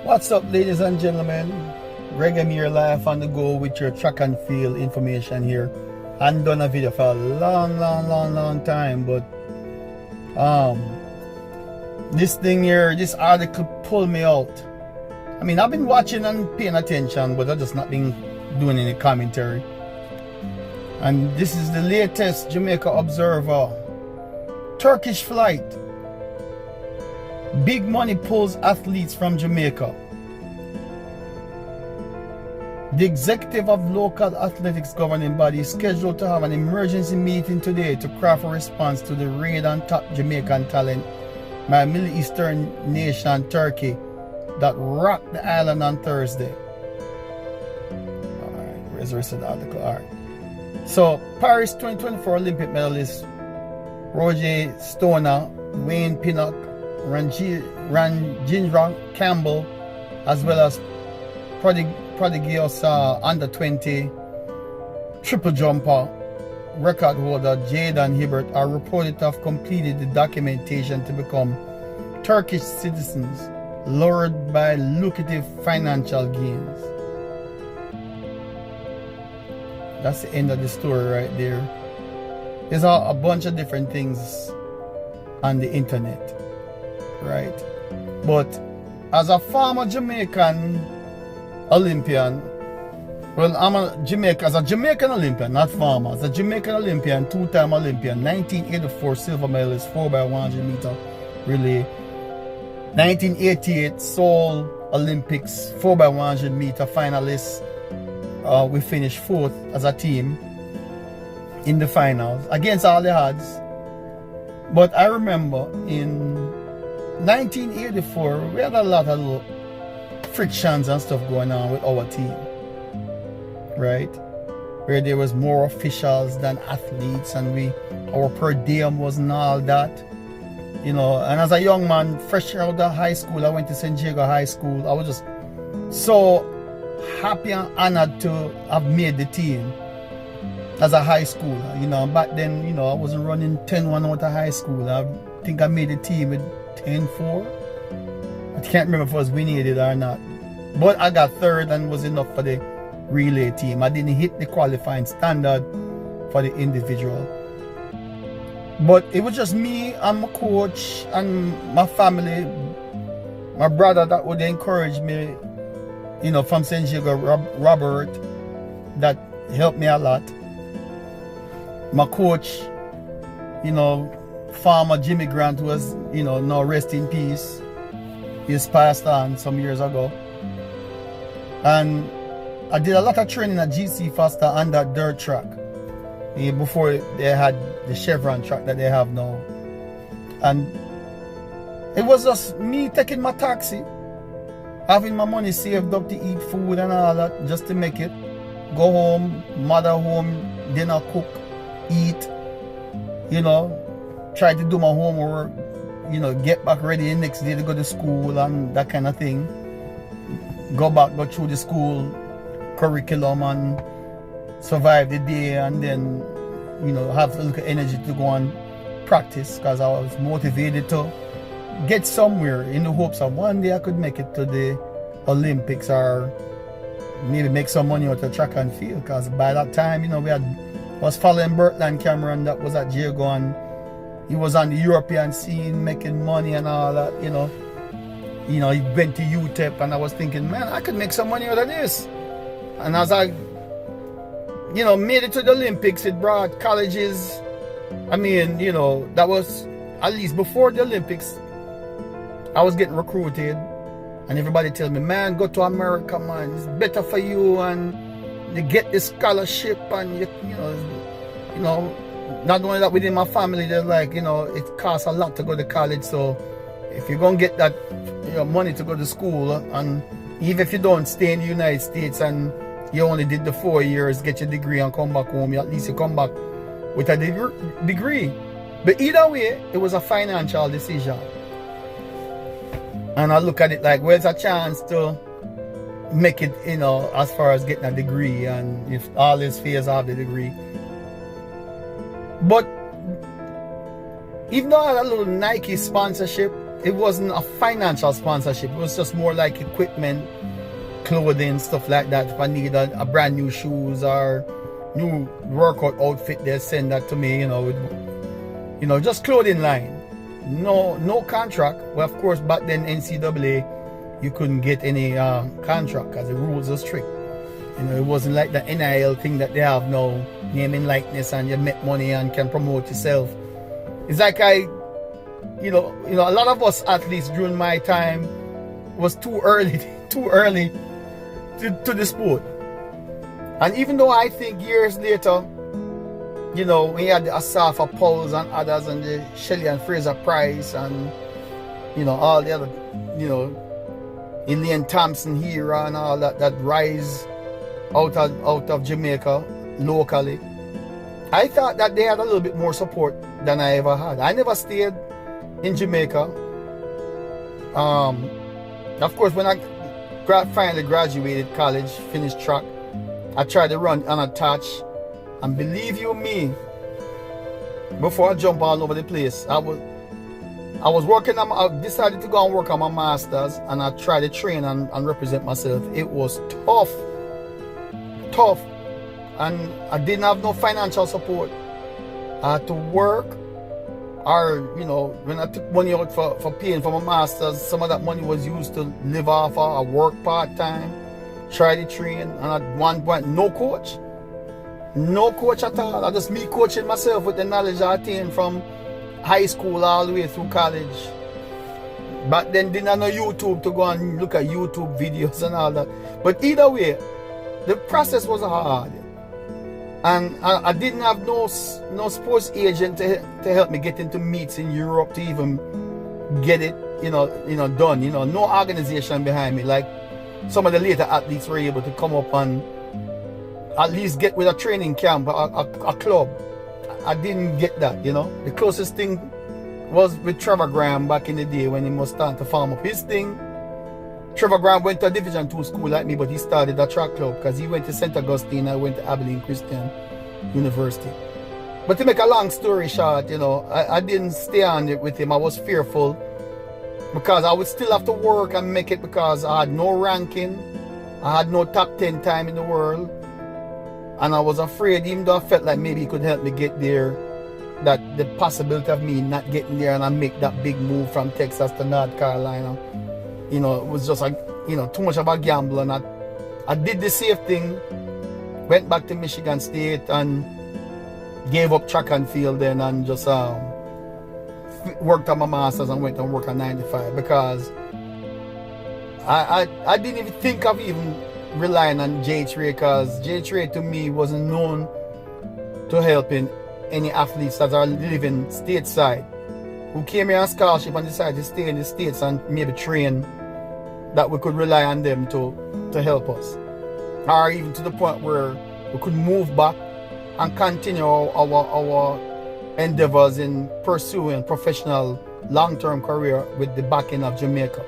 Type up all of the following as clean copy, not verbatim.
What's up, ladies and gentlemen? Greg, I'm here live on the go with your track and field information here. I haven't done a video for a long time, but this thing here, this article pulled me out. I mean, I've been watching and paying attention, but I've just not been doing any commentary. And this is the latest Jamaica Observer. Turkish flight. Big money pulls athletes from Jamaica. The executive of local athletics governing body is scheduled to have an emergency meeting today to craft a response to the raid on top Jamaican talent by a Middle Eastern nation, Turkey, that rocked the island on Thursday. Alright, where's the rest of the article? Alright. So, Paris 2024 Olympic medalist Roger Stoner, Wayne Pinnock, Ranjindra Campbell, as well as prodigious under 20 triple jumper record holder Jaden Hibbert are reported to have completed the documentation to become Turkish citizens, lured by lucrative financial gains. That's the end of the story right there. There's a bunch of different things on the internet, right? But as a former Jamaican Olympian, well, I'm as a Jamaican Olympian, not former, as a Jamaican Olympian, two-time Olympian, 1984 silver medalist 4x100 meter relay, 1988 Seoul Olympics 4x100 meter finalists. We finished 4th as a team in the finals against all the odds. But I remember in 1984 we had a lot of little frictions and stuff going on with our team, right? Where there was more officials than athletes, and our per diem wasn't all that, you know. And as a young man, fresh out of high school, I went to St. Diego High School. I was just so happy and honored to have made the team as a high schooler, you know. Back then, you know, I wasn't running 10-1 out of high school. I think I made the team with 10-4. I can't remember if I was winning it or not. But I got 3rd and was enough for the relay team. I didn't hit the qualifying standard for the individual. But it was just me and my coach and my family, my brother that would encourage me, you know, from St. Diego, Robert, that helped me a lot. My coach, you know, farmer Jimmy Grant, was, you know, now rest in peace. He's passed on some years ago. And I did a lot of training at GC Foster on that dirt track before they had the Chevron track that they have now. And it was just me taking my taxi, having my money saved up to eat food and all that, just to make it. Go home, mother home, dinner, cook, eat, you know, try to do my homework, you know, get back ready the next day to go to school and that kind of thing. Go through the school curriculum and survive the day, and then, you know, have a little energy to go and practice, because I was motivated to get somewhere in the hopes of one day I could make it to the Olympics, or maybe make some money out of track and field. Because by that time, you know, was following Bertland Cameron, that was at Jago, and he was on the European scene making money and all that, you know. You know, he went to UTEP, and I was thinking, man, I could make some money out of this. And as I, you know, made it to the Olympics, it brought colleges. I mean, you know, that was, at least before the Olympics, I was getting recruited. And everybody tells me, man, go to America, man. It's better for you, and you get the scholarship, and you know, not only that, within my family, they're like, you know, it costs a lot to go to college. So if you're gonna get that, you know, money to go to school, and even if you don't stay in the United States and you only did the 4 years, get your degree and come back home, at least you come back with a degree. But either way, it was a financial decision. And I look at it like, where's a chance to make it, you know, as far as getting a degree, and if all his fears have the degree. But even though I had a little Nike sponsorship, it wasn't a financial sponsorship. It was just more like equipment, clothing, stuff like that. If I need a brand new shoes or new workout outfit, they send that to me, with, just clothing line. No contract. Well, of course, back then NCAA, you couldn't get any contract because the rules are strict. It wasn't like the NIL thing that they have now, name and likeness, and you make money and can promote yourself. It's like a lot of us athletes during my time was too early to the sport. And even though I think years later, we had the Asafa Pauls and others and the Shelley and Fraser Price and all the other, Elaine Thompson here and all that rise out of Jamaica locally. I thought that they had a little bit more support than I ever had. I never stayed in Jamaica. Of course, when I finally graduated college, finished track, I tried to run unattached. And believe you me, before I jump all over the place, I was working on, I decided to go and work on my master's, and I tried to train and represent myself. It was tough. And I didn't have no financial support. I had to work, or when I took money out for paying for my master's, some of that money was used to live off of. I work part-time, try to train, and at one point, no coach at all. I just me coaching myself with the knowledge I attained from high school all the way through college. Back then, didn't have no YouTube to go and look at YouTube videos and all that. But either way, the process was hard. And I didn't have no sports agent to help me get into meets in Europe to even get it, done. No organization behind me. Like some of the later athletes were able to come up and at least get with a training camp, a club. I didn't get that, The closest thing was with Trevor Graham back in the day when he was starting to farm up his thing. Trevor Graham went to a Division 2 school like me, but he started a track club because he went to St. Augustine. I went to Abilene Christian University. But to make a long story short, I didn't stay on it with him. I was fearful because I would still have to work and make it because I had no ranking. I had no top 10 time in the world. And I was afraid, even though I felt like maybe he could help me get there, that the possibility of me not getting there and I make that big move from Texas to North Carolina, it was just like, too much of a gamble. And I did the safe thing, went back to Michigan State and gave up track and field then and just worked on my master's and went and worked on 95 because I didn't even think of even relying on J3 because J3 to me wasn't known to helping any athletes that are living stateside who came here on scholarship and decided to stay in the States and maybe train, that we could rely on them to help us, or even to the point where we could move back and continue our endeavors in pursuing professional long-term career with the backing of Jamaica,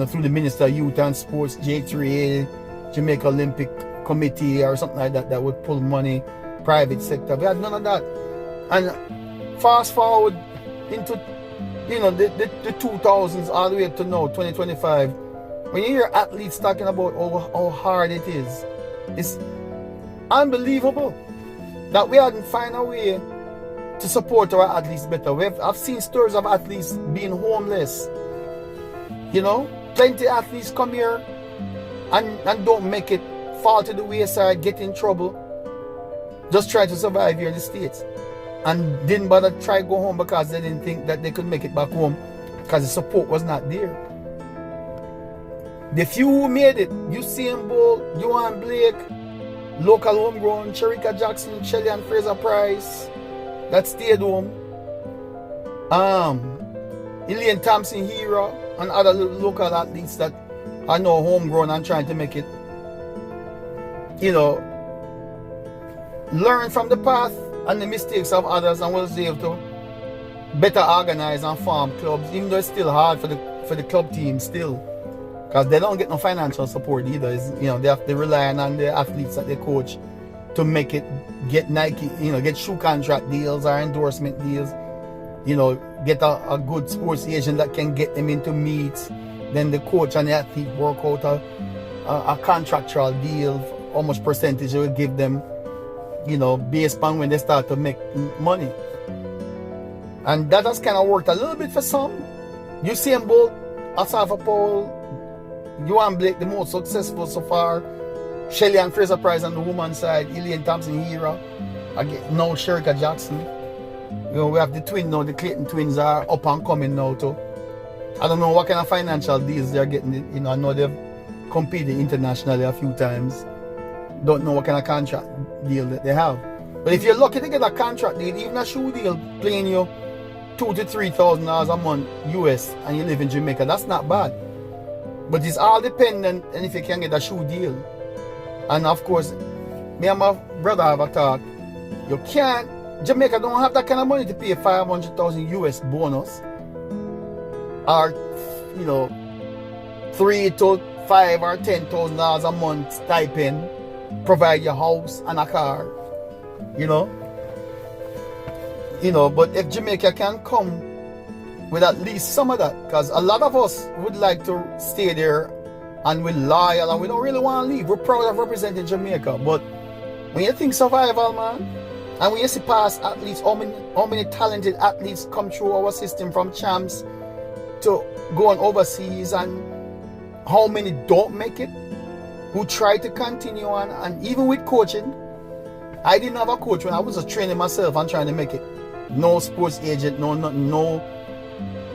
through the Minister of Youth and Sports, J3A, Jamaica Olympic Committee or something like that would pull money, private sector. We had none of that. And fast forward into the 2000s all the way up to now, 2025, when you hear athletes talking about how hard it is, it's unbelievable that we hadn't found a way to support our athletes better. I've seen stories of athletes being homeless. Plenty of athletes come here and don't make it, fall to the wayside, get in trouble, just try to survive here in the States, and didn't bother try to go home because they didn't think that they could make it back home because the support was not there. The few who made it, Usain Bolt, Johan Blake, local homegrown, Sherika Jackson, Shelley and Fraser Price, that stayed home, Elaine Thompson Hero, and other local athletes that are now homegrown and trying to make it, learn from the path and the mistakes of others and was able to better organize and form clubs, even though it's still hard for the club team still, because they don't get no financial support either. They have to rely on the athletes that they coach to make it, get Nike, get shoe contract deals or endorsement deals, get a good sports agent that can get them into meets. Then the coach and the athlete work out a contractual deal, how much percentage it will give them, you know, based on when they start to make money. And that has kind of worked a little bit for some. Usain Bolt, Asafa Paul, Johan Blake, the most successful so far. Shelly and Fraser Price on the woman's side, Elaine Thompson Hira, now Sherika Jackson. You know, we have the twin now, the Clayton twins are up and coming now too. I don't know what kind of financial deals they're getting. You know, I know they've competed internationally a few times. Don't know what kind of contract deal that they have. But if you're lucky to get a contract deal, even a shoe deal paying you $2,000 to $3,000 a month US and you live in Jamaica, that's not bad. But it's all dependent on if you can get a shoe deal. And of course, me and my brother have a talk. You can't, Jamaica don't have that kind of money to pay 500,000 US bonus. Or, you know, $3,000 to $5,000 or $10,000 a month stipend, provide your house and a car, you know. But if Jamaica can come with at least some of that, because a lot of us would like to stay there and we're loyal and we don't really want to leave. We're proud of representing Jamaica, but when you think survival, man, and when you see past athletes, how many talented athletes come through our system from champs to going overseas, and how many don't make it, who try to continue on, and even with coaching, I didn't have a coach when I was just training myself and trying to make it. No sports agent, no nothing, no,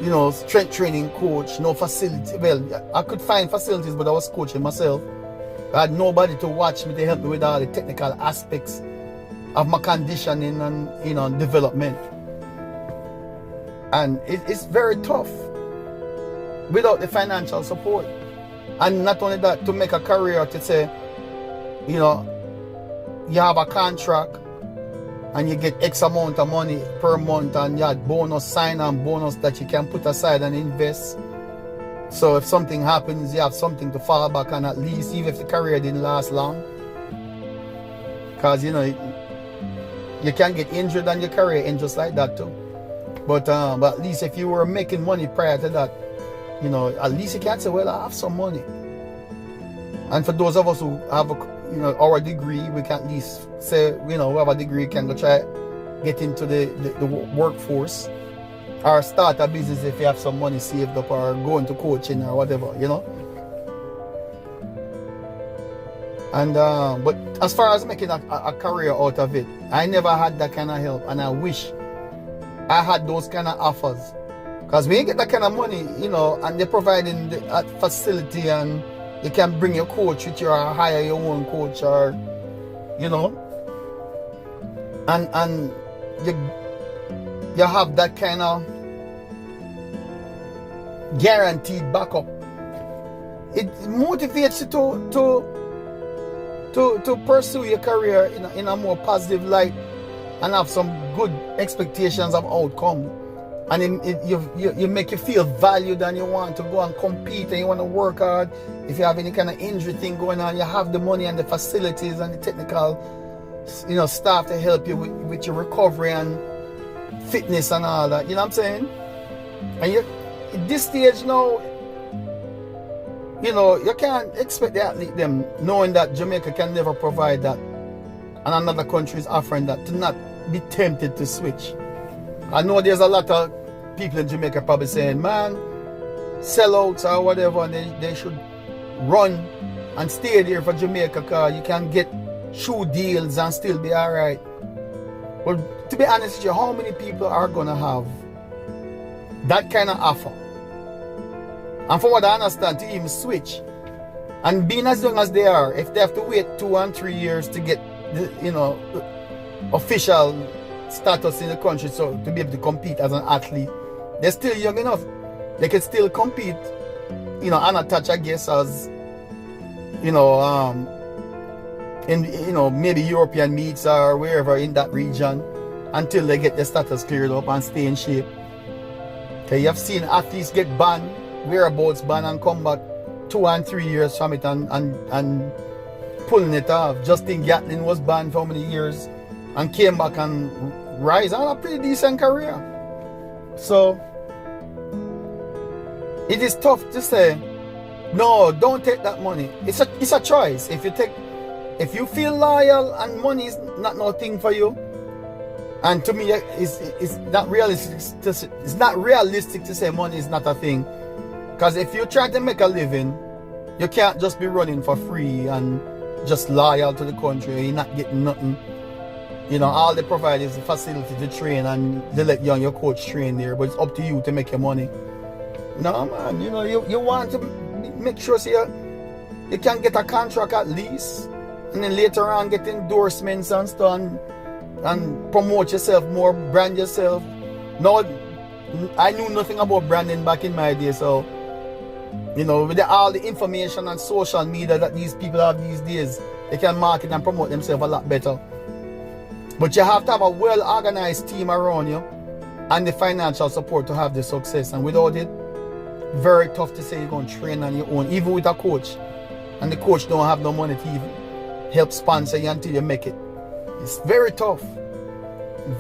you know, strength training coach, no facility. Well, I could find facilities, but I was coaching myself. I had nobody to watch me to help me with all the technical aspects of my conditioning and, you know, development. And it's very tough without the financial support. And not only that, to make a career, to say, you know, you have a contract and you get X amount of money per month, and you have bonus, sign-on bonus that you can put aside and invest. So if something happens, you have something to fall back on, at least, even if the career didn't last long. Because, you know, you can get injured and your career ends just like that too. But at least if you were making money prior to that, you know, at least you can say, well, I have some money. And for those of us who have, you know, our degree, we can at least say, you know, we have a degree, can go try get into the workforce, or start a business if you have some money saved up, or go into coaching or whatever, you know. And but as far as making a career out of it, I never had that kind of help, and I wish I had those kind of offers. Because when you get that kind of money, you know, and they're providing the facility, and you can bring your coach with you, or hire your own coach, or, you know, and you have that kind of guaranteed backup. It motivates you to pursue your career in a more positive light, and have some good expectations of outcome. And you make you feel valued, and you want to go and compete, and you want to work hard. If you have any kind of injury thing going on, you have the money and the facilities and the technical, you know, staff to help you with your recovery and fitness and all that. You know what I'm saying? And you, at this stage now, you know, you can't expect the athlete them, knowing that Jamaica can never provide that, and another country is offering that, to not be tempted to switch. I know there's a lot of people in Jamaica probably saying, man, sellouts or whatever, and they should run and stay there for Jamaica, because you can get shoe deals and still be alright. Well, to be honest with you, how many people are going to have that kind of offer? And from what I understand, to even switch, and being as young as they are, if they have to wait 2 and 3 years to get the, you know, official status in the country, so to be able to compete as an athlete, they're still young enough. They can still compete, you know, unattached, I guess, as, you know, in, you know, maybe European meets or wherever in that region, until they get their status cleared up and stay in shape. Okay, you have seen athletes get banned, whereabouts banned, and come back 2 and 3 years from it and pulling it off. Justin Gatlin was banned for how many years and came back and rise on a pretty decent career. So it is tough to say, no, don't take that money. It's a choice. If you feel loyal and money is not no thing for you, and to me it's not realistic to say money is not a thing. Because if you try to make a living, you can't just be running for free and just loyal to the country. You're not getting nothing. You know, all they provide is the facility to train, and they let you and your coach train there, but it's up to you to make your money. No, man, you know, you want to make sure so you can get a contract at least, and then later on get endorsements and stuff, and promote yourself more, brand yourself. No, I knew nothing about branding back in my day, so, you know, with all the information and social media that these people have these days, they can market and promote themselves a lot better. But you have to have a well-organized team around you and the financial support to have the success. And without it, very tough to say you're going to train on your own, even with a coach. And the coach don't have no money to even help sponsor you until you make it. It's very tough.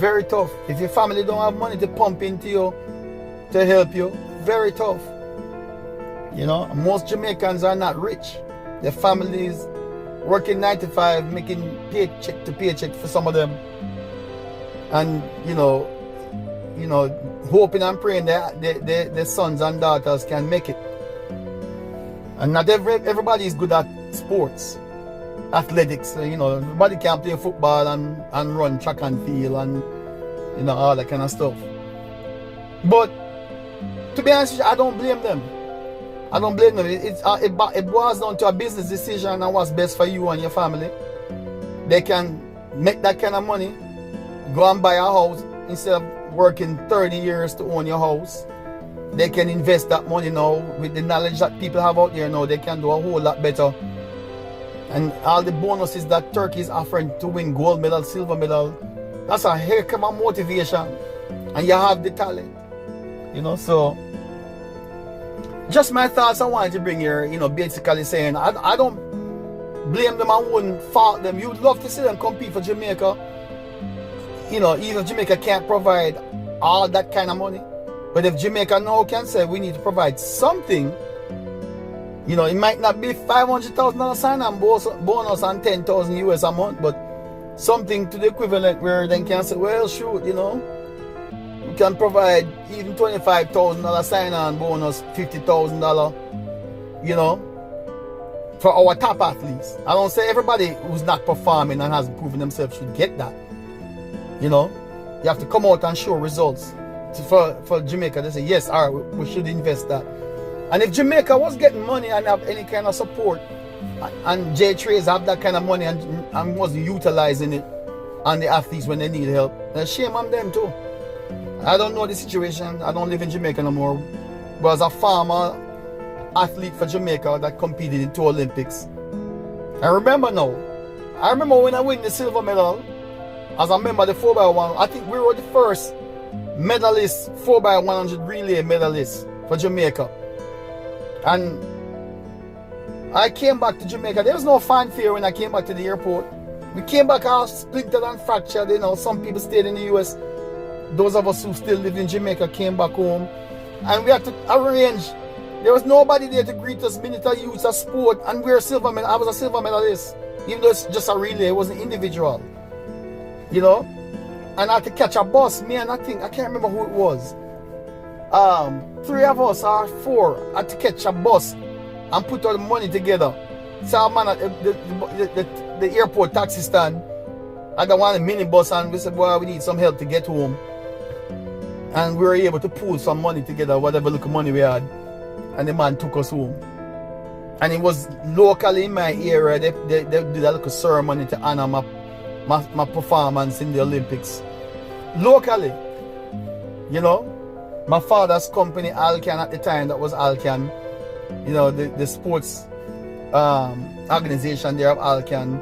Very tough. If your family don't have money to pump into you, to help you, very tough. You know, most Jamaicans are not rich. Their families working 9 to 5, making paycheck to paycheck for some of them. And, you know, hoping and praying that their sons and daughters can make it. And not everybody is good at sports, athletics. You know, everybody can play football and run track and field and, you know, all that kind of stuff. But to be honest with you, I don't blame them. I don't blame them. It boils down to a business decision and what's best for you and your family. They can make that kind of money, go and buy a house instead of working 30 years to own your house. They can invest that money now with the knowledge that people have out there now. They can do a whole lot better. And all the bonuses that Turkey is offering to win gold medal, silver medal, that's a heck of a motivation. And you have the talent. You know, so just my thoughts I wanted to bring here, you know, basically saying I don't blame them, I wouldn't fault them. You'd love to see them compete for Jamaica. You know, even if Jamaica can't provide all that kind of money. But if Jamaica now can say we need to provide something, you know, it might not be $500,000 sign-on bonus and 10,000 US a month, but something to the equivalent where they can say, well, shoot, you know, we can provide even $25,000 sign-on bonus, $50,000, you know, for our top athletes. I don't say everybody who's not performing and hasn't proven themselves should get that. You know, you have to come out and show results. For Jamaica, they say, yes, all right, we should invest that. And if Jamaica was getting money and have any kind of support, and J-Trays have that kind of money and wasn't utilizing it on the athletes when they need help, then shame on them too. I don't know the situation. I don't live in Jamaica no more. But as a former athlete for Jamaica that competed in 2 Olympics, I remember when I win the silver medal, as a member of the 4x1, I think we were the first medalists, 4x100 relay medalists for Jamaica. And I came back to Jamaica. There was no fanfare when I came back to the airport. We came back all splintered and fractured. You know, some people stayed in the US. Those of us who still live in Jamaica came back home. And we had to arrange. There was nobody there to greet us, Minister of Youth, of Sport, and we're silver medal. I was a silver medalist. Even though it's just a relay, it wasn't individual. You know? And I had to catch a bus. Me and I can't remember who it was. 3 of us or 4 had to catch a bus and put all the money together. So our man at the airport taxi stand had one minibus, and we said, well, we need some help to get home. And we were able to pool some money together, whatever little money we had. And the man took us home. And it was locally in my area. They did a little ceremony to honor my performance in the Olympics. Locally, you know. My father's company, Alcan, at the time, that was Alcan. You know, the sports organization there of Alcan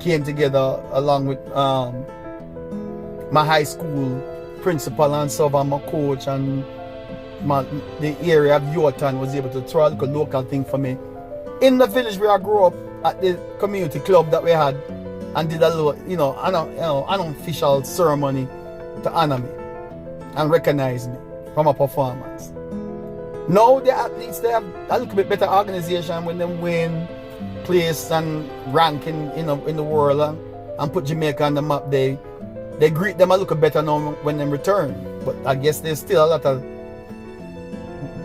came together along with my high school principal and so on, my coach, and the area of Yorktown was able to throw a local thing for me. In the village where I grew up, at the community club that we had, and did a little, an unofficial ceremony to honor me and recognize me. from a performance. Now the athletes, they have a little bit better organization when they win place and rank in the world and put Jamaica on the map. They greet them a little better now when they return. But I guess there's still a lot of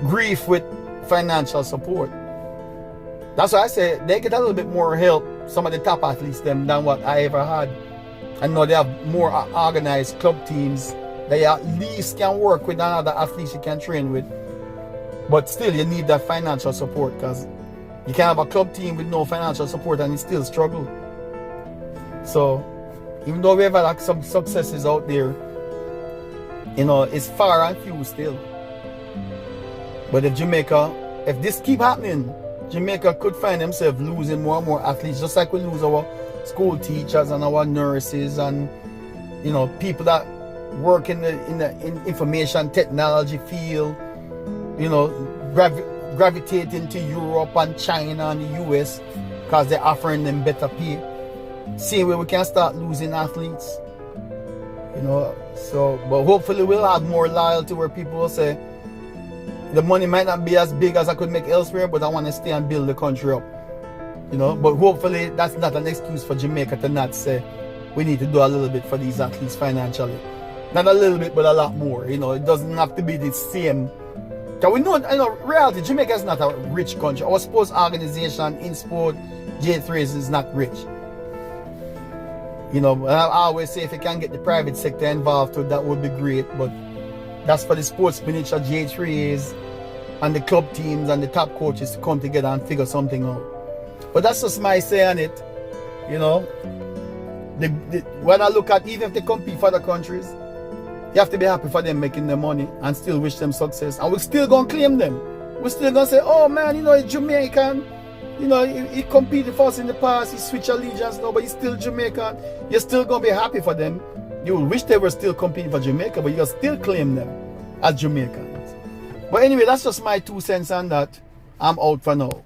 grief with financial support. That's why I say they get a little bit more help, some of the top athletes, than what I ever had. And now they have more organized club teams that you at least can work with another athletes you can train with. But still, you need that financial support, because you can have a club team with no financial support and it still struggle. So, even though we have had some successes out there, it's far and few still. But if this keep happening, Jamaica could find themselves losing more and more athletes, just like we lose our school teachers and our nurses and people that work in the information technology field, gravitating to Europe and China and the US because they're offering them better pay. Same way we can start losing athletes. But hopefully we'll have more loyalty where people will say, the money might not be as big as I could make elsewhere, but I want to stay and build the country up. But hopefully that's not an excuse for Jamaica to not say we need to do a little bit for these athletes financially. Not a little bit, but a lot more. It doesn't have to be the same. Because we know, reality, Jamaica is not a rich country. Our sports organization in sport, J3 is not rich. I always say if you can get the private sector involved too, that would be great. But that's for the sports miniature J3s and the club teams and the top coaches to come together and figure something out. But that's just my say on it. When I look at, even if they compete for other countries, you have to be happy for them making their money and still wish them success. And we're still going to claim them. We're still going to say, oh man, he's Jamaican. He competed for us in the past. He switched allegiance now, but he's still Jamaican. You're still going to be happy for them. You will wish they were still competing for Jamaica, but you'll still claim them as Jamaicans. But anyway, that's just my 2 cents on that. I'm out for now.